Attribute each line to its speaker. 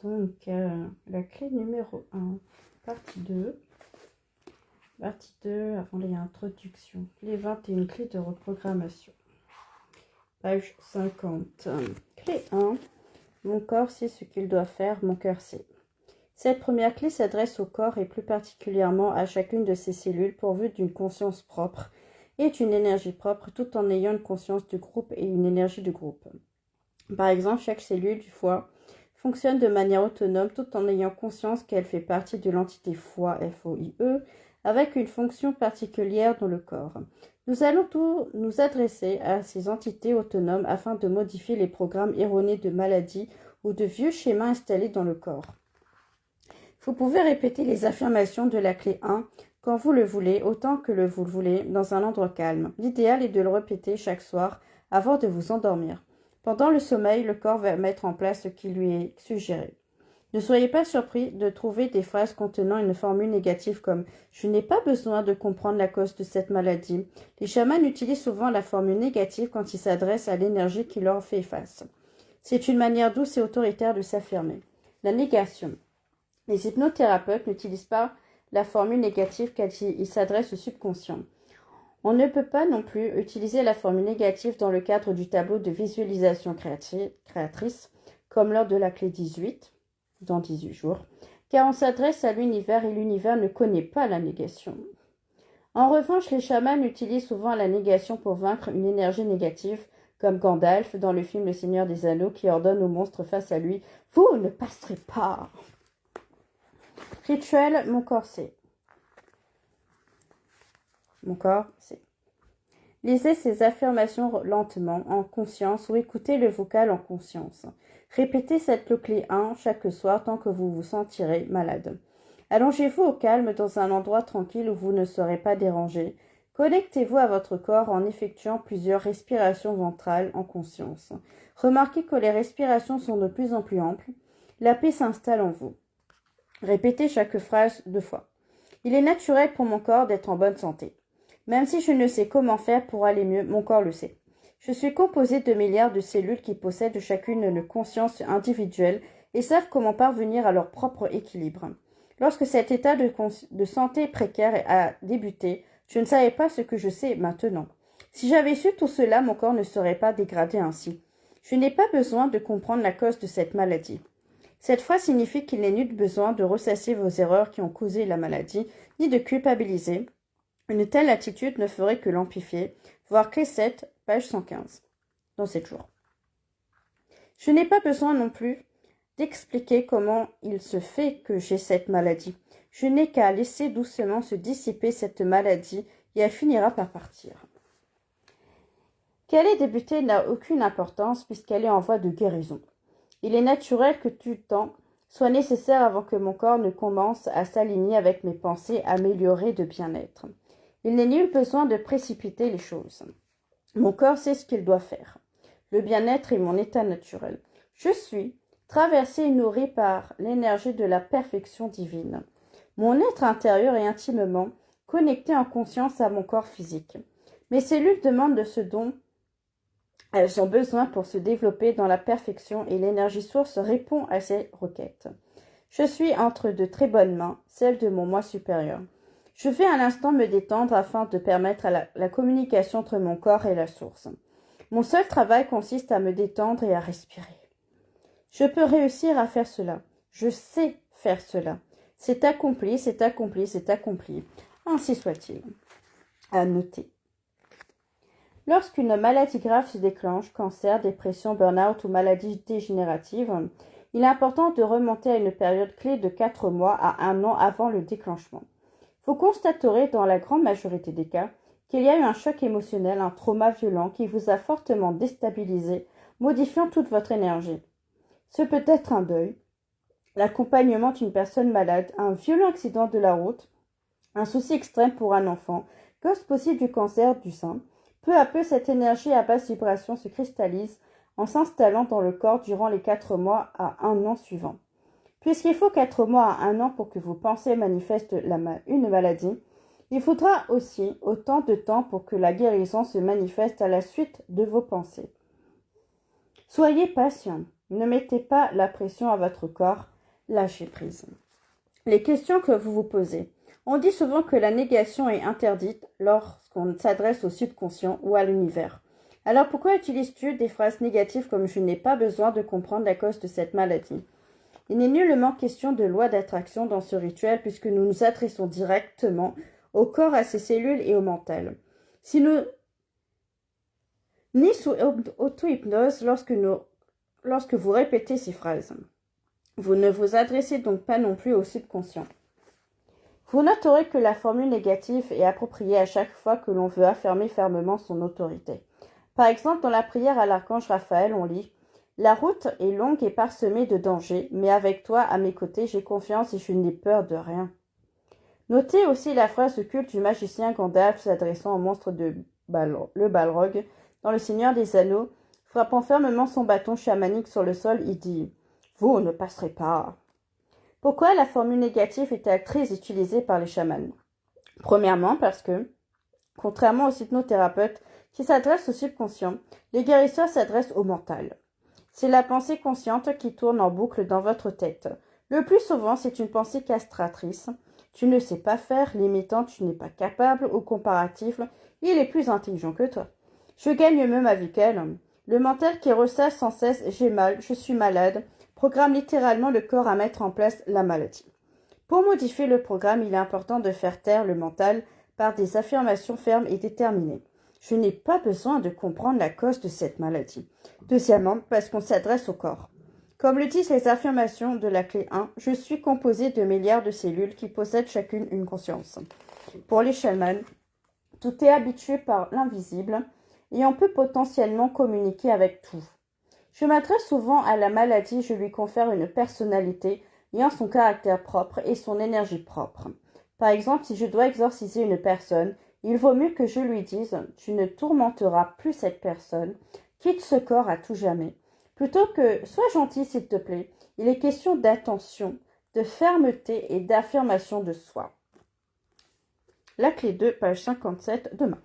Speaker 1: Donc, la clé numéro 1, partie 2. Partie 2, avant l'introduction. Les 21 clés de reprogrammation. Page 50. Clé 1. Mon corps sait ce qu'il doit faire, mon cœur sait. Cette première clé s'adresse au corps et plus particulièrement à chacune de ses cellules pourvues d'une conscience propre et d'une énergie propre tout en ayant une conscience de groupe et une énergie de groupe. Par exemple, chaque cellule du foie fonctionne de manière autonome tout en ayant conscience qu'elle fait partie de l'entité foie, F-O-I-E, avec une fonction particulière dans le corps. Nous allons tous nous adresser à ces entités autonomes afin de modifier les programmes erronés de maladie ou de vieux schémas installés dans le corps. Vous pouvez répéter les affirmations de la clé 1 quand vous le voulez, autant que vous le voulez, dans un endroit calme. L'idéal est de le répéter chaque soir avant de vous endormir. Pendant le sommeil, le corps va mettre en place ce qui lui est suggéré. Ne soyez pas surpris de trouver des phrases contenant une formule négative comme « Je n'ai pas besoin de comprendre la cause de cette maladie ». Les chamans utilisent souvent la formule négative quand ils s'adressent à l'énergie qui leur fait face. C'est une manière douce et autoritaire de s'affirmer. La négation. Les hypnothérapeutes n'utilisent pas la formule négative car ils s'adressent au subconscient. On ne peut pas non plus utiliser la formule négative dans le cadre du tableau de visualisation créatrice, comme lors de la clé 18, dans 18 jours, car on s'adresse à l'univers et l'univers ne connaît pas la négation. En revanche, les chamans utilisent souvent la négation pour vaincre une énergie négative, comme Gandalf dans le film Le Seigneur des Anneaux qui ordonne au monstre face à lui « Vous ne passerez pas !» Rituel, mon corps sait. Mon corps sait. Lisez ces affirmations lentement, en conscience, ou écoutez le vocal en conscience. Répétez cette clé 1 chaque soir tant que vous vous sentirez malade. Allongez-vous au calme dans un endroit tranquille où vous ne serez pas dérangé. Connectez-vous à votre corps en effectuant plusieurs respirations ventrales en conscience. Remarquez que les respirations sont de plus en plus amples. La paix s'installe en vous. Répétez chaque phrase 2 fois. Il est naturel pour mon corps d'être en bonne santé. Même si je ne sais comment faire pour aller mieux, mon corps le sait. Je suis composé de milliards de cellules qui possèdent chacune une conscience individuelle et savent comment parvenir à leur propre équilibre. Lorsque cet état de santé précaire a débuté, je ne savais pas ce que je sais maintenant. Si j'avais su tout cela, mon corps ne serait pas dégradé ainsi. Je n'ai pas besoin de comprendre la cause de cette maladie. Cette phrase signifie qu'il n'est nul besoin de ressasser vos erreurs qui ont causé la maladie, ni de culpabiliser. Une telle attitude ne ferait que l'amplifier. Voir clé 7, page 115, dans 7 jours. Je n'ai pas besoin non plus d'expliquer comment il se fait que j'ai cette maladie. Je n'ai qu'à laisser doucement se dissiper cette maladie et elle finira par partir. Qu'elle ait débuté n'a aucune importance puisqu'elle est en voie de guérison. Il est naturel que du temps soit nécessaire avant que mon corps ne commence à s'aligner avec mes pensées améliorées de bien-être. Il n'est nul besoin de précipiter les choses. Mon corps sait ce qu'il doit faire. Le bien-être est mon état naturel. Je suis traversé et nourri par l'énergie de la perfection divine. Mon être intérieur est intimement connecté en conscience à mon corps physique. Mes cellules demandent de ce dont elles ont besoin pour se développer dans la perfection et l'énergie source répond à ces requêtes. Je suis entre de très bonnes mains, celles de mon moi supérieur. Je vais à l'instant me détendre afin de permettre à la communication entre mon corps et la source. Mon seul travail consiste à me détendre et à respirer. Je peux réussir à faire cela. Je sais faire cela. C'est accompli, c'est accompli, c'est accompli. Ainsi soit-il. À noter. Lorsqu'une maladie grave se déclenche, cancer, dépression, burn-out ou maladie dégénérative, il est important de remonter à une période clé de 4 mois à 1 an avant le déclenchement. Vous constaterez dans la grande majorité des cas qu'il y a eu un choc émotionnel, un trauma violent qui vous a fortement déstabilisé, modifiant toute votre énergie. Ce peut être un deuil, l'accompagnement d'une personne malade, un violent accident de la route, un souci extrême pour un enfant, cause possible du cancer du sein. Peu à peu, cette énergie à basse vibration se cristallise en s'installant dans le corps durant les 4 mois à 1 an suivants. Puisqu'il faut 4 mois à 1 an pour que vos pensées manifestent une maladie, il faudra aussi autant de temps pour que la guérison se manifeste à la suite de vos pensées. Soyez patient. Ne mettez pas la pression à votre corps, lâchez prise. Les questions que vous vous posez. On dit souvent que la négation est interdite lorsqu'on s'adresse au subconscient ou à l'univers. Alors pourquoi utilises-tu des phrases négatives comme « je n'ai pas besoin de comprendre la cause de cette maladie ». Il n'est nullement question de loi d'attraction dans ce rituel puisque nous nous adressons directement au corps, à ses cellules et au mental. Ni sous auto-hypnose lorsque vous répétez ces phrases. Vous ne vous adressez donc pas non plus au subconscient. Vous noterez que la formule négative est appropriée à chaque fois que l'on veut affirmer fermement son autorité. Par exemple, dans la prière à l'archange Raphaël, on lit « La route est longue et parsemée de dangers, mais avec toi, à mes côtés, j'ai confiance et je n'ai peur de rien. » Notez aussi la phrase culte du magicien Gandalf s'adressant au monstre de le Balrog dans Le Seigneur des Anneaux, frappant fermement son bâton chamanique sur le sol, il dit « Vous ne passerez pas ». Pourquoi la formule négative est-elle très utilisée par les chamans? Premièrement, parce que, contrairement aux hypnothérapeutes qui s'adressent au subconscient, les guérisseurs s'adressent au mental. C'est la pensée consciente qui tourne en boucle dans votre tête. Le plus souvent, c'est une pensée castratrice. Tu ne sais pas faire, limitant, tu n'es pas capable, ou comparatif, il est plus intelligent que toi. Je gagne mieux ma vie qu'elle. Le mental qui ressasse sans cesse « j'ai mal, je suis malade » programme littéralement le corps à mettre en place la maladie. Pour modifier le programme, il est important de faire taire le mental par des affirmations fermes et déterminées. Je n'ai pas besoin de comprendre la cause de cette maladie. Deuxièmement, parce qu'on s'adresse au corps. Comme le disent les affirmations de la clé 1, je suis composé de milliards de cellules qui possèdent chacune une conscience. Pour les chamans, tout est habitué par l'invisible et on peut potentiellement communiquer avec tout. Je m'adresse souvent à la maladie, je lui confère une personnalité ayant son caractère propre et son énergie propre. Par exemple, si je dois exorciser une personne, il vaut mieux que je lui dise « tu ne tourmenteras plus cette personne, quitte ce corps à tout jamais ». Plutôt que « sois gentil s'il te plaît », il est question d'attention, de fermeté et d'affirmation de soi. La clé 2, page 57 demain.